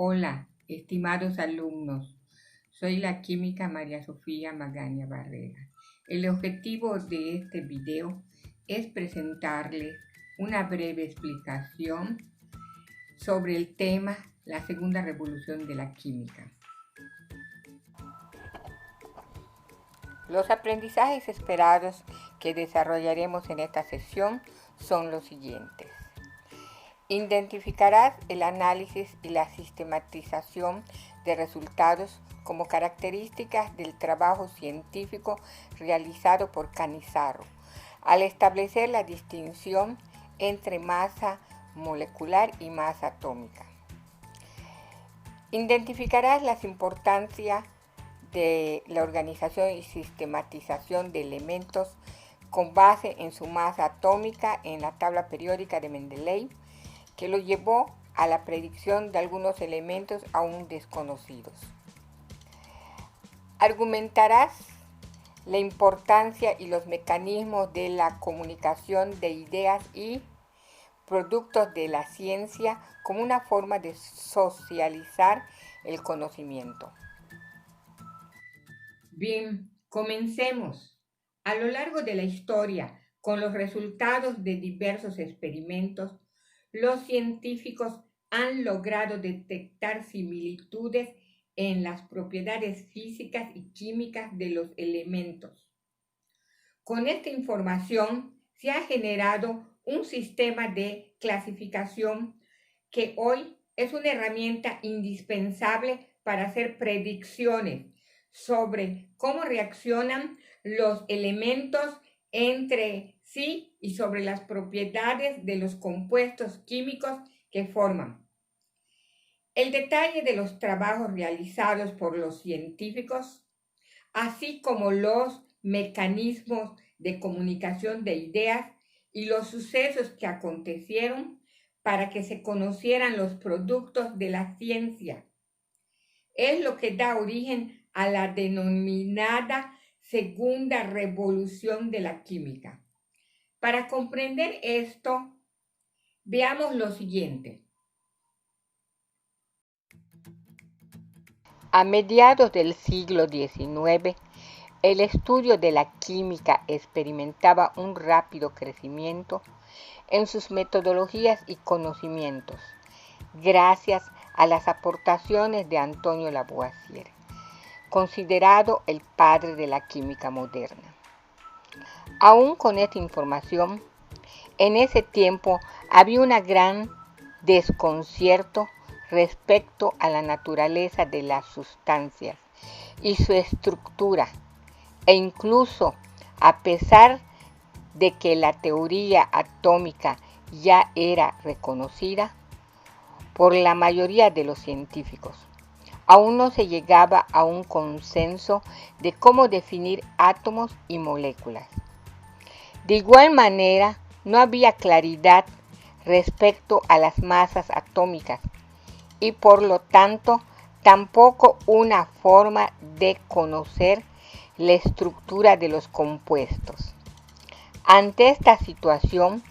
Hola, estimados alumnos. Soy la química María Sofía Magaña Barrera. El objetivo de este video es presentarles una breve explicación sobre el tema la segunda revolución de la química. Los aprendizajes esperados que desarrollaremos en esta sesión son los siguientes. Identificarás el análisis y la sistematización de resultados como características del trabajo científico realizado por Cannizzaro, al establecer la distinción entre masa molecular y masa atómica. Identificarás las importancias de la organización y sistematización de elementos con base en su masa atómica en la tabla periódica de Mendeleev, que lo llevó a la predicción de algunos elementos aún desconocidos. Argumentarás la importancia y los mecanismos de la comunicación de ideas y productos de la ciencia como una forma de socializar el conocimiento. Bien, comencemos. A lo largo de la historia, con los resultados de diversos experimentos, los científicos han logrado detectar similitudes en las propiedades físicas y químicas de los elementos. Con esta información se ha generado un sistema de clasificación que hoy es una herramienta indispensable para hacer predicciones sobre cómo reaccionan los elementos entre sí y sobre las propiedades de los compuestos químicos que forman. El detalle de los trabajos realizados por los científicos, así como los mecanismos de comunicación de ideas y los sucesos que acontecieron para que se conocieran los productos de la ciencia, es lo que da origen a la denominada segunda revolución de la química. Para comprender esto, veamos lo siguiente. A mediados del siglo XIX, el estudio de la química experimentaba un rápido crecimiento en sus metodologías y conocimientos, gracias a las aportaciones de Antonio Lavoisier, considerado el padre de la química moderna. Aún con esta información, en ese tiempo había un gran desconcierto respecto a la naturaleza de las sustancias y su estructura, e incluso a pesar de que la teoría atómica ya era reconocida por la mayoría de los científicos, aún no se llegaba a un consenso de cómo definir átomos y moléculas. De igual manera, no había claridad respecto a las masas atómicas y por lo tanto tampoco una forma de conocer la estructura de los compuestos. Ante esta situación,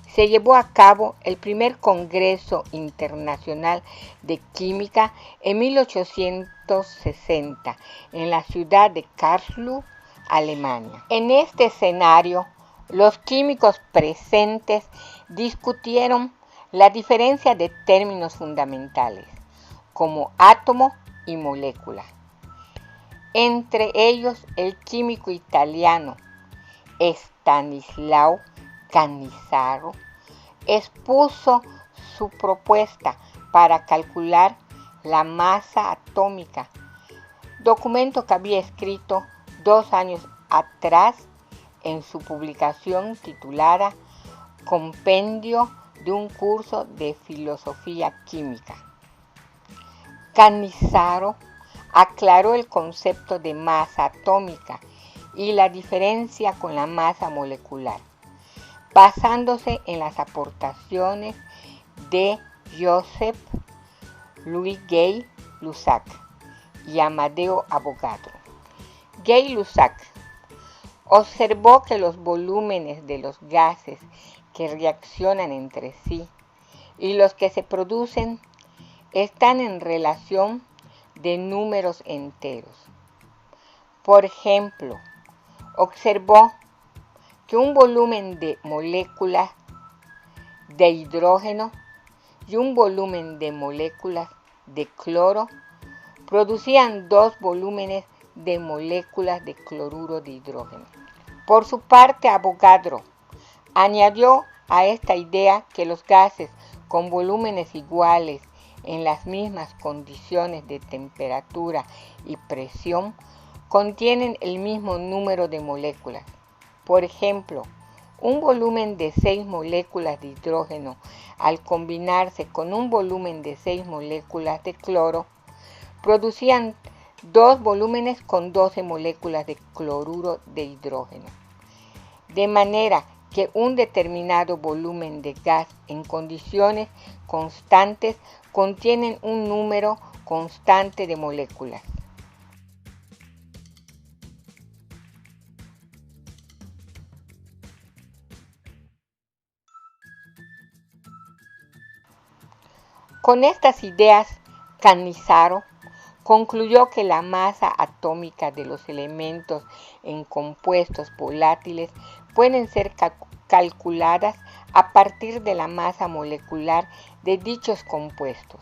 se llevó a cabo el primer Congreso Internacional de Química en 1860 en la ciudad de Karlsruhe, Alemania. En este escenario, los químicos presentes discutieron la diferencia de términos fundamentales, como átomo y molécula. Entre ellos, el químico italiano Stanislao Cannizzaro expuso su propuesta para calcular la masa atómica, documento que había escrito 2 años atrás en su publicación titulada Compendio de un curso de filosofía química. Cannizzaro aclaró el concepto de masa atómica y la diferencia con la masa molecular, basándose en las aportaciones de Joseph Louis Gay-Lussac y Amadeo Avogadro. Gay-Lussac observó que los volúmenes de los gases que reaccionan entre sí y los que se producen están en relación de números enteros. Por ejemplo, observó que un volumen de moléculas de hidrógeno y un volumen de moléculas de cloro producían 2 volúmenes de moléculas de cloruro de hidrógeno. Por su parte, Avogadro añadió a esta idea que los gases con volúmenes iguales en las mismas condiciones de temperatura y presión contienen el mismo número de moléculas. Por ejemplo, un volumen de 6 moléculas de hidrógeno al combinarse con un volumen de 6 moléculas de cloro producían 2 volúmenes con 12 moléculas de cloruro de hidrógeno. De manera que un determinado volumen de gas en condiciones constantes contienen un número constante de moléculas. Con estas ideas, Cannizzaro concluyó que la masa atómica de los elementos en compuestos volátiles pueden ser calculadas a partir de la masa molecular de dichos compuestos.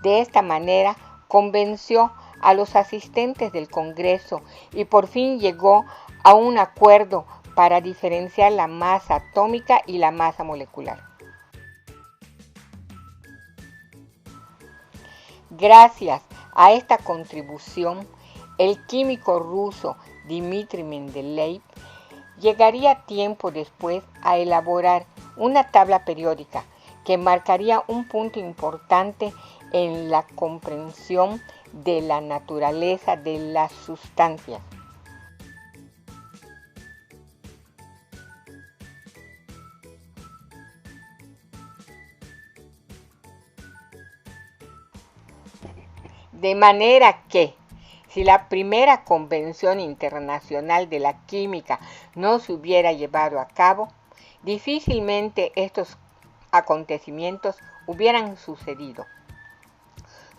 De esta manera, convenció a los asistentes del Congreso y por fin llegó a un acuerdo para diferenciar la masa atómica y la masa molecular. Gracias a esta contribución, el químico ruso Dmitri Mendeleev llegaría tiempo después a elaborar una tabla periódica que marcaría un punto importante en la comprensión de la naturaleza de las sustancias. De manera que, si la primera Convención Internacional de la Química no se hubiera llevado a cabo, difícilmente estos acontecimientos hubieran sucedido.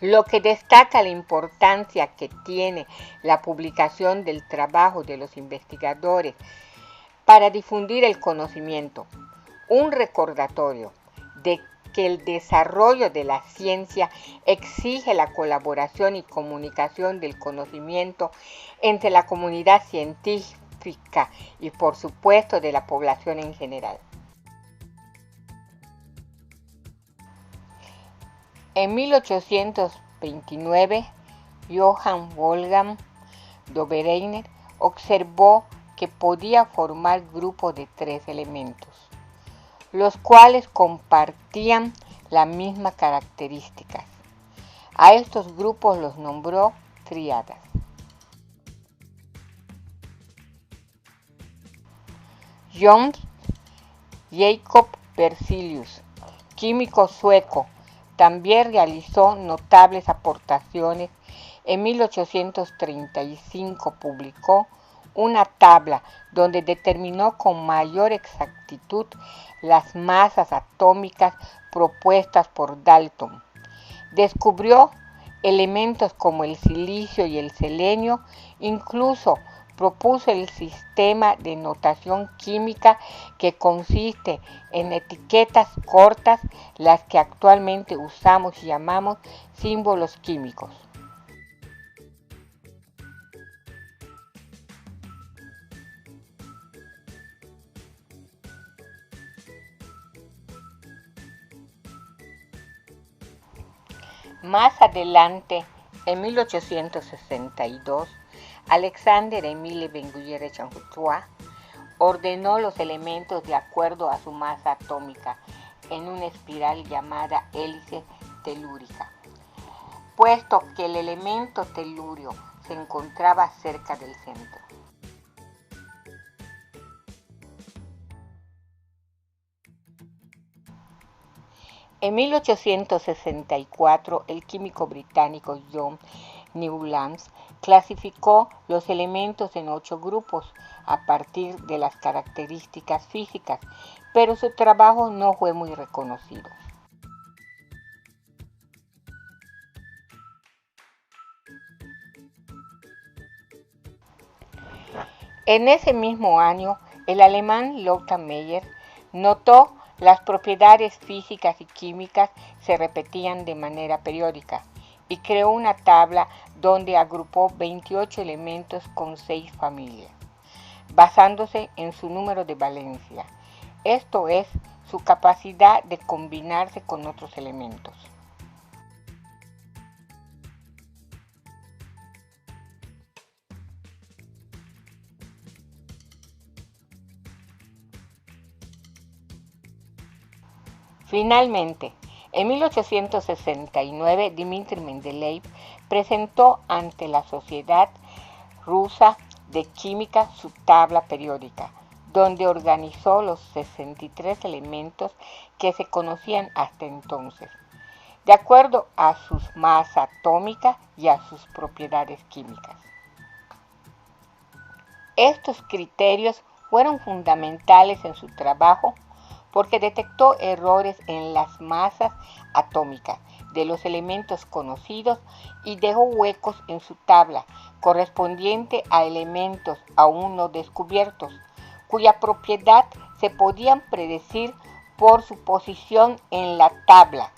Lo que destaca la importancia que tiene la publicación del trabajo de los investigadores para difundir el conocimiento, un recordatorio de que el desarrollo de la ciencia exige la colaboración y comunicación del conocimiento entre la comunidad científica y, por supuesto, de la población en general. En 1829, Johann Wolfgang Dobereiner observó que podía formar grupos de 3 elementos, los cuales compartían las mismas características. A estos grupos los nombró tríadas. John Jacob Berzelius, químico sueco, también realizó notables aportaciones. En 1835 publicó una tabla donde determinó con mayor exactitud las masas atómicas propuestas por Dalton. Descubrió elementos como el silicio y el selenio, incluso propuso el sistema de notación química que consiste en etiquetas cortas, las que actualmente usamos y llamamos símbolos químicos. Más adelante, en 1862, Alexandre-Émile Bengouillet-Rechamp-Hugues ordenó los elementos de acuerdo a su masa atómica en una espiral llamada hélice telúrica, puesto que el elemento telurio se encontraba cerca del centro. En 1864, el químico británico John Newlands clasificó los elementos en 8 grupos a partir de las características físicas, pero su trabajo no fue muy reconocido. En ese mismo año, el alemán Lothar Meyer notó las propiedades físicas y químicas se repetían de manera periódica y creó una tabla donde agrupó 28 elementos con 6 familias, basándose en su número de valencia, esto es, su capacidad de combinarse con otros elementos. Finalmente, en 1869, Dmitri Mendeleev presentó ante la Sociedad Rusa de Química su tabla periódica, donde organizó los 63 elementos que se conocían hasta entonces, de acuerdo a su masa atómica y a sus propiedades químicas. Estos criterios fueron fundamentales en su trabajo porque detectó errores en las masas atómicas de los elementos conocidos y dejó huecos en su tabla correspondiente a elementos aún no descubiertos, cuya propiedad se podían predecir por su posición en la tabla.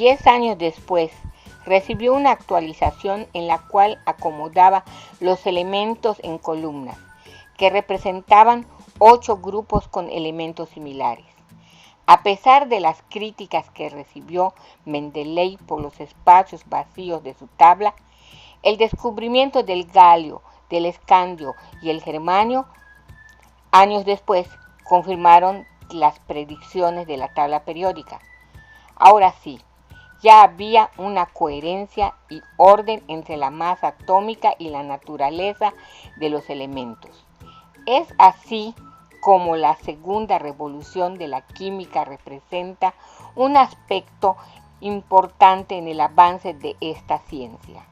10 años después, recibió una actualización en la cual acomodaba los elementos en columnas, que representaban 8 grupos con elementos similares. A pesar de las críticas que recibió Mendeley por los espacios vacíos de su tabla, el descubrimiento del galio, del escandio y el germanio, años después, confirmaron las predicciones de la tabla periódica. Ahora sí, ya había una coherencia y orden entre la masa atómica y la naturaleza de los elementos. Es así como la segunda revolución de la química representa un aspecto importante en el avance de esta ciencia.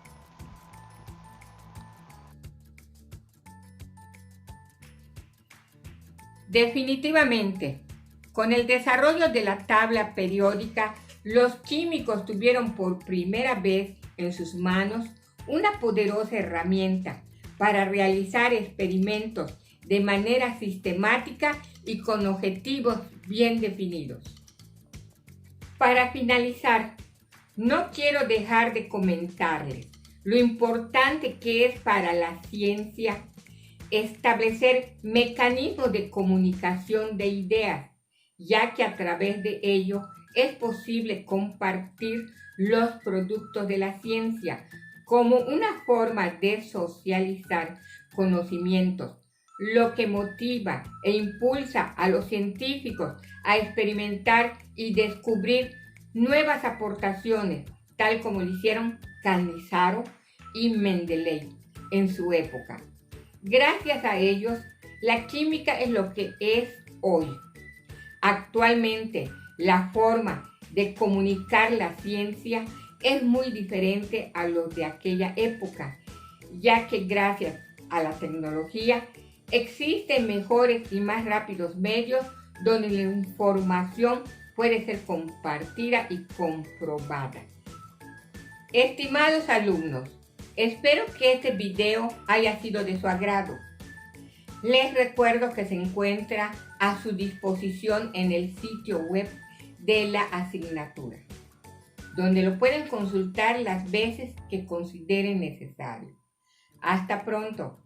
Definitivamente, con el desarrollo de la tabla periódica, los químicos tuvieron por primera vez en sus manos una poderosa herramienta para realizar experimentos de manera sistemática y con objetivos bien definidos. Para finalizar, no quiero dejar de comentarles lo importante que es para la ciencia establecer mecanismos de comunicación de ideas, ya que a través de ello es posible compartir los productos de la ciencia como una forma de socializar conocimientos, lo que motiva e impulsa a los científicos a experimentar y descubrir nuevas aportaciones, tal como lo hicieron Cannizzaro y Mendeley en su época. Gracias a ellos, la química es lo que es hoy. Actualmente, la forma de comunicar la ciencia es muy diferente a lo de aquella época, ya que gracias a la tecnología existen mejores y más rápidos medios donde la información puede ser compartida y comprobada. Estimados alumnos, espero que este video haya sido de su agrado. Les recuerdo que se encuentra a su disposición en el sitio web de la asignatura, donde lo pueden consultar las veces que consideren necesario. Hasta pronto.